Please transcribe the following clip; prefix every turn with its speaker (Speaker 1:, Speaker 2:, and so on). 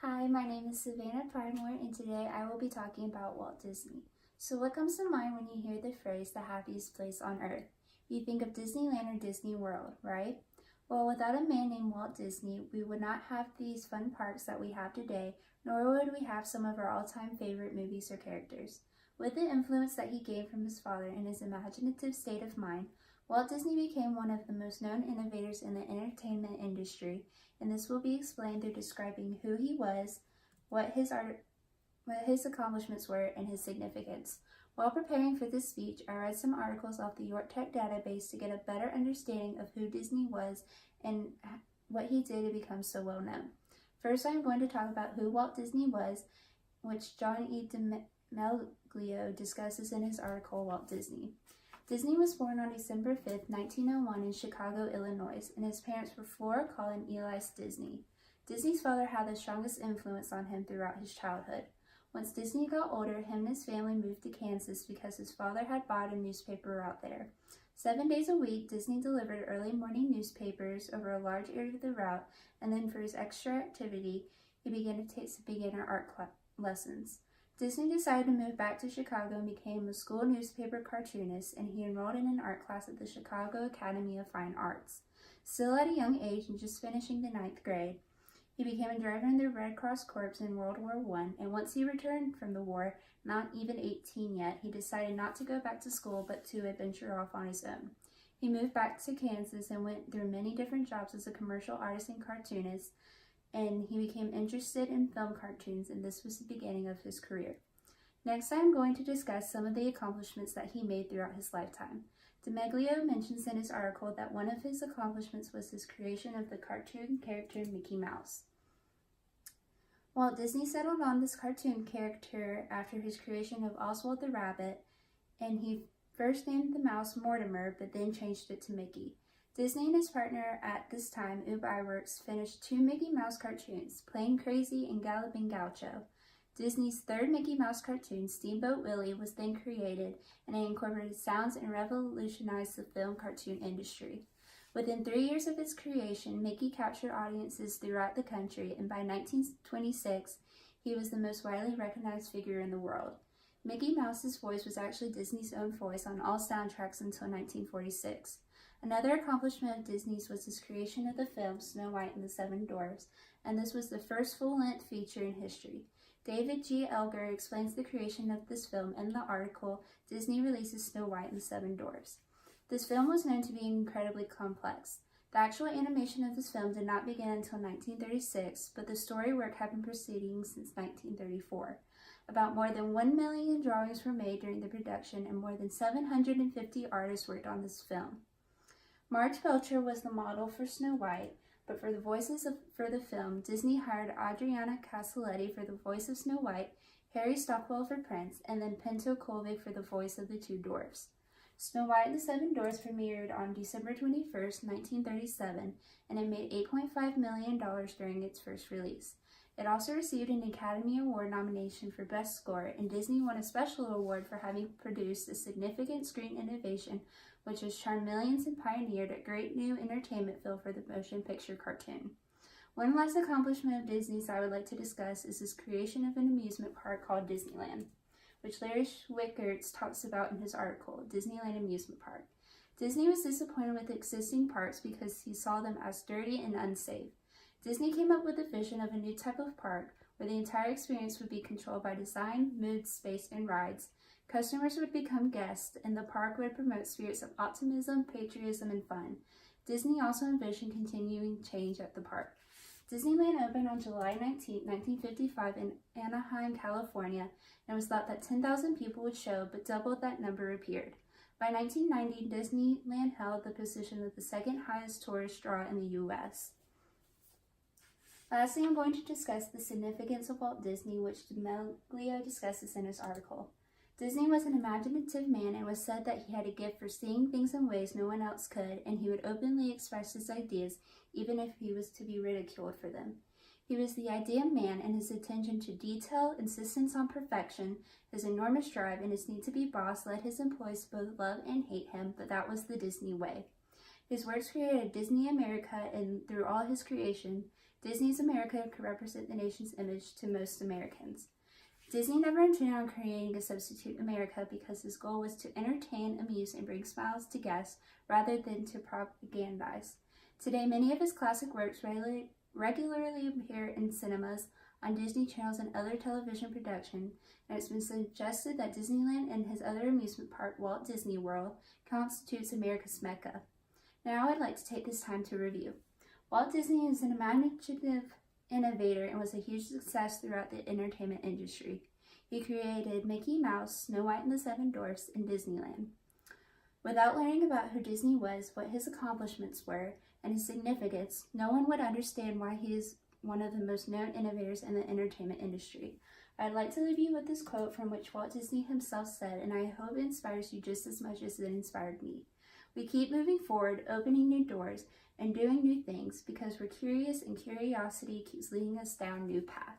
Speaker 1: Hi, my name is Savannah Pridemore, and today I will be talking about Walt Disney. So what comes to mind when you hear the phrase, the happiest place on earth? You think of Disneyland or Disney World, right? Well, without a man named Walt Disney, we would not have these fun parks that we have today, nor would we have some of our all-time favorite movies or characters. With the influence that he gained from his father and his imaginative state of mind, Walt Disney became one of the most known innovators in the entertainment industry, and this will be explained through describing who he was, what his accomplishments were, and his significance. While preparing for this speech, I read some articles off the York Tech database to get a better understanding of who Disney was and what he did to become so well known. First, I am going to talk about who Walt Disney was, which John E. DeMeglio discusses in his article, Walt Disney. Disney was born on December 5, 1901 in Chicago, Illinois, and his parents were Flora Call and Elias Disney. Disney's father had the strongest influence on him throughout his childhood. Once Disney got older, him and his family moved to Kansas because his father had bought a newspaper route there. 7 days a week, Disney delivered early morning newspapers over a large area of the route, and then for his extra activity, he began to take some beginner art lessons. Disney decided to move back to Chicago and became a school newspaper cartoonist, and he enrolled in an art class at the Chicago Academy of Fine Arts. Still at a young age and just finishing the 9th grade, he became a driver in the Red Cross Corps in World War I, and once he returned from the war, not even 18 yet, he decided not to go back to school but to adventure off on his own. He moved back to Kansas and went through many different jobs as a commercial artist and cartoonist, and he became interested in film cartoons, and this was the beginning of his career. Next, I am going to discuss some of the accomplishments that he made throughout his lifetime. DeMeglio mentions in his article that one of his accomplishments was his creation of the cartoon character Mickey Mouse. Walt Disney settled on this cartoon character after his creation of Oswald the Rabbit, and he first named the mouse Mortimer, but then changed it to Mickey. Disney and his partner at this time, Ub Iwerks, finished 2 Mickey Mouse cartoons, Plain Crazy and Galloping Gaucho. Disney's third Mickey Mouse cartoon, Steamboat Willie, was then created, and it incorporated sounds and revolutionized the film cartoon industry. Within 3 years of its creation, Mickey captured audiences throughout the country, and by 1926, he was the most widely recognized figure in the world. Mickey Mouse's voice was actually Disney's own voice on all soundtracks until 1946. Another accomplishment of Disney's was his creation of the film Snow White and the Seven Dwarfs, and this was the first full-length feature in history. David G. Elgar explains the creation of this film in the article, Disney Releases Snow White and the Seven Dwarfs. This film was known to be incredibly complex. The actual animation of this film did not begin until 1936, but the story work had been proceeding since 1934. About more than 1 million drawings were made during the production, and more than 750 artists worked on this film. Marge Belcher was the model for Snow White, but for the voices for the film, Disney hired Adriana Castelletti for the voice of Snow White, Harry Stockwell for Prince, and then Pinto Colvig for the voice of the 2 dwarfs. Snow White and the Seven Dwarfs premiered on December 21st, 1937, and it made $8.5 million during its first release. It also received an Academy Award nomination for Best Score, and Disney won a special award for having produced a significant screen innovation which has charmed millions and pioneered a great new entertainment field for the motion picture cartoon. One last accomplishment of Disney's I would like to discuss is his creation of an amusement park called Disneyland, which Larry Schwickertz talks about in his article, Disneyland Amusement Park. Disney was disappointed with existing parks because he saw them as dirty and unsafe. Disney came up with a vision of a new type of park where the entire experience would be controlled by design, mood, space, and rides. Customers would become guests, and the park would promote spirits of optimism, patriotism, and fun. Disney also envisioned continuing change at the park. Disneyland opened on July 19, 1955 in Anaheim, California, and it was thought that 10,000 people would show, but double that number appeared. By 1990, Disneyland held the position of the second highest tourist draw in the U.S. Lastly, I'm going to discuss the significance of Walt Disney, which DeMeglio discusses in his article. Disney was an imaginative man, and was said that he had a gift for seeing things in ways no one else could, and he would openly express his ideas even if he was to be ridiculed for them. He was the idea man, and his attention to detail, insistence on perfection, his enormous drive, and his need to be boss led his employees to both love and hate him, but that was the Disney way. His works created Disney America, and through all his creation, Disney's America could represent the nation's image to most Americans. Disney never intended on creating a substitute America because his goal was to entertain, amuse, and bring smiles to guests rather than to propagandize. Today, many of his classic works regularly appear in cinemas, on Disney channels, and other television production, and it's been suggested that Disneyland and his other amusement park, Walt Disney World, constitutes America's Mecca. Now I'd like to take this time to review. Walt Disney is an imaginative innovator and was a huge success throughout the entertainment industry. He created Mickey Mouse, Snow White and the Seven Dwarfs, and Disneyland. Without learning about who Disney was, what his accomplishments were, and his significance, no one would understand why he is one of the most known innovators in the entertainment industry. I'd like to leave you with this quote from which Walt Disney himself said, and I hope it inspires you just as much as it inspired me. We keep moving forward, opening new doors, and doing new things because we're curious, and curiosity keeps leading us down new paths.